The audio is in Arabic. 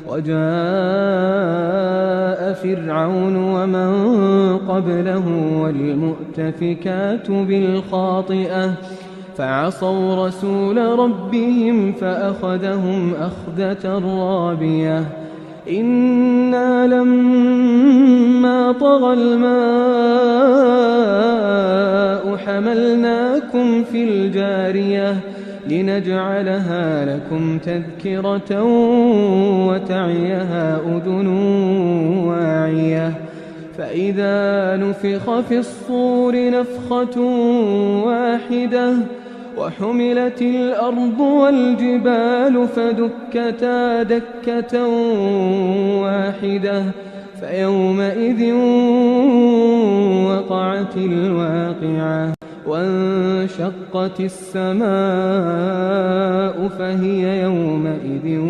وجاء فرعون ومن قبله والمؤتفكات بالخاطئة فعصوا رسول ربهم فأخذهم أخذة رابية إنا لما طغى الماء حملناكم في الجارية لنجعلها لكم تذكرة وتعيها أذن واعية فإذا نفخ في الصور نفخة واحدة وحملت الأرض والجبال فدكتا دكة واحدة فيومئذ وقعت الواقعة وانشقت السماء فهي يومئذ